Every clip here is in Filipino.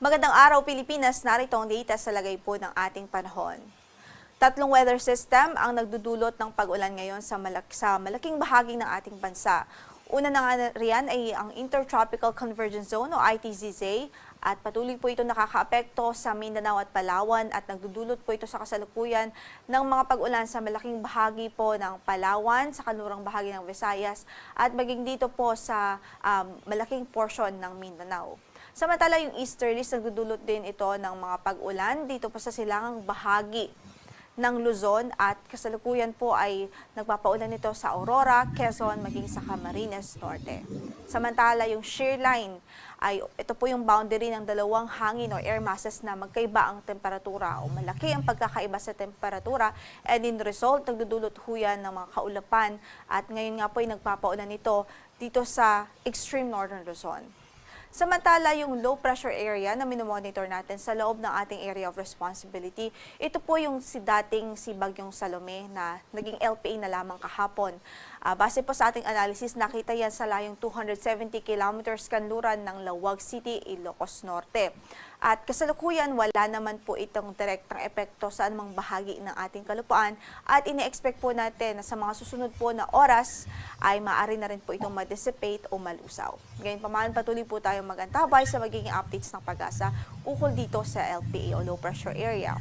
Magandang araw Pilipinas, narito ang data sa lagay po ng ating panahon. Tatlong weather system ang nagdudulot ng pag-ulan ngayon sa malaking bahagi ng ating bansa. Una na nga riyan ay ang Intertropical Convergence Zone o ITZZ at patuloy po ito nakakaapekto sa Mindanao at Palawan at nagdudulot po ito sa kasalukuyan ng mga pag-ulan sa malaking bahagi po ng Palawan, sa kanlurang bahagi ng Visayas at maging dito po sa malaking portion ng Mindanao. Samantala yung easterlies nagdudulot din ito ng mga pag-ulan dito po sa silangang bahagi ng Luzon at kasalukuyan po ay nagpapaulan ito sa Aurora, Quezon, maging sa Camarines Norte. Samantala yung shear line ay ito po yung boundary ng dalawang hangin o air masses na magkaiba ang temperatura o malaki ang pagkakaiba sa temperatura and in result nagdudulot huyan ng mga kaulapan at ngayon nga po ay nagpapaulan ito dito sa extreme northern Luzon. Samantala, yung low pressure area na minomonitor natin sa loob ng ating area of responsibility, ito po yung dating si Bagyong Salome na naging LPA na lamang kahapon. Base po sa ating analysis, nakita yan sa layong 270 kilometers kanluran ng Lawag City, Ilocos Norte. At kasalukuyan, wala naman po itong direktang epekto sa anumang bahagi ng ating kalupaan at ine-expect po natin na sa mga susunod po na oras ay maaari na rin po itong ma-dissipate o malusaw. Gayunpaman, patuloy po tayong mag-antabay sa magiging updates ng Pag-asa ukol dito sa LPA o low pressure area.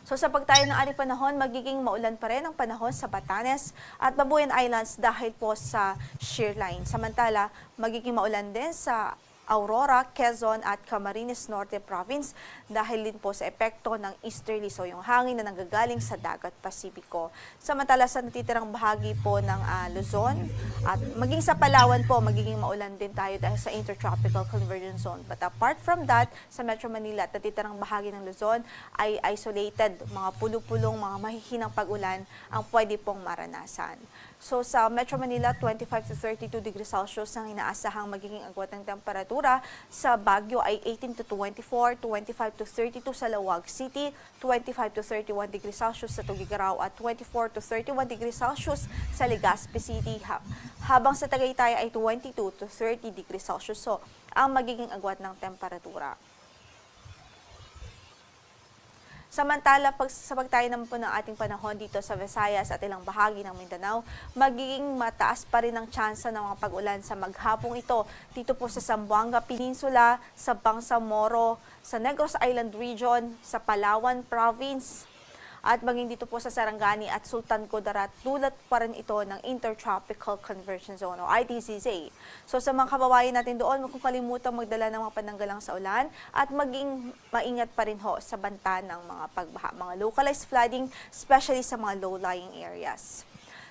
So sa pagtayo ng ating panahon, magiging maulan pa rin ang panahon sa Batanes at Babuyan Islands dahil po sa shear line. Samantala, magiging maulan din sa Aurora, Quezon at Camarines Norte Province dahil din po sa epekto ng easterly o yung hangin na nanggagaling sa dagat Pasipiko. Samantala sa natitirang bahagi po ng Luzon at maging sa Palawan po magiging maulan din tayo dahil sa Intertropical Convergence Zone. But apart from that, sa Metro Manila at natitirang bahagi ng Luzon ay isolated, mga pulo-pulong, mga mahihinang pag-ulan ang pwede pong maranasan. So sa Metro Manila, 25 to 32 degrees Celsius ang inaasahang magiging agwat ng temperatura. Sa Baguio ay 18 to 24, 25 to 32 sa Lawag City, 25 to 31 degrees Celsius sa Tugigaraw at 24 to 31 degrees Celsius sa Legazpi City. Habang sa Tagaytay ay 22 to 30 degrees Celsius. So ang magiging agwat ng temperatura. Samantala, sa pagtayo naman po ng ating panahon dito sa Visayas at ilang bahagi ng Mindanao, magiging mataas pa rin ang tsansa ng mga pag-ulan sa maghapong ito dito po sa Zamboanga Peninsula, sa Bangsamoro, sa Negros Island Region, sa Palawan Province, at maging dito po sa Sarangani at Sultan Kudarat, dulot pa rin ito ng Intertropical Convergence Zone o ITZZ. So sa mga kababayan natin doon, huwag kalimutan magdala ng mga pananggalang sa ulan at maging maingat pa rin ho sa banta ng mga pagbaha, mga localized flooding, especially sa mga low-lying areas.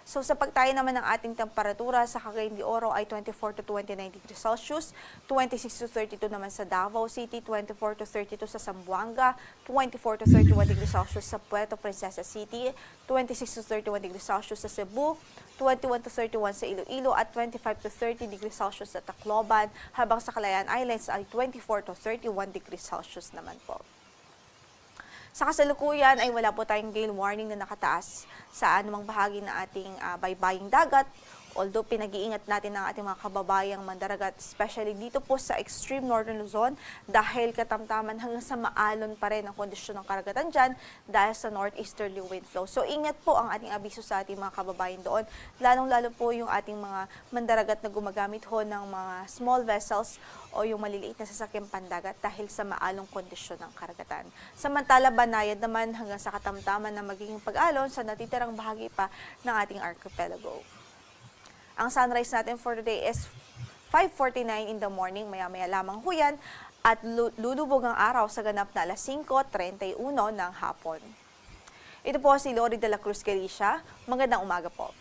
So sa pagtayo naman ng ating temperatura sa Cagayan de Oro ay 24 to 29 degrees Celsius, 26 to 32 naman sa Davao City, 24 to 32 sa Zamboanga, 24 to 31 degrees Celsius sa Puerto Princesa City, 26 to 31 degrees Celsius sa Cebu, 21 to 31 sa Iloilo at 25 to 30 degrees Celsius sa Tacloban, habang sa Calayan Islands ay 24 to 31 degrees Celsius naman po. Sa kasalukuyan ay wala po tayong gale warning na nakataas sa anumang bahagi ng ating baybaying dagat. Although pinag-iingat natin ang ating mga kababayang mandaragat, especially dito po sa extreme northern Luzon dahil katamtaman hanggang sa maalon pa rin ang kondisyon ng karagatan dyan dahil sa northeasterly wind flow. So ingat po ang ating abiso sa ating mga kababayan doon, lalong-lalo po yung ating mga mandaragat na gumagamit ho ng mga small vessels o yung maliliit na sasakyang pandagat dahil sa maalong kondisyon ng karagatan. Samantala, banayad naman hanggang sa katamtaman na magiging pag-alon sa natitirang bahagi pa ng ating archipelago. Ang sunrise natin for today is 5:49 in the morning, maya-maya lamang huyan at lulubog ang araw sa ganap na alas 5:31 ng hapon. Ito po si Lori de la Cruz Galicia. Magandang umaga po.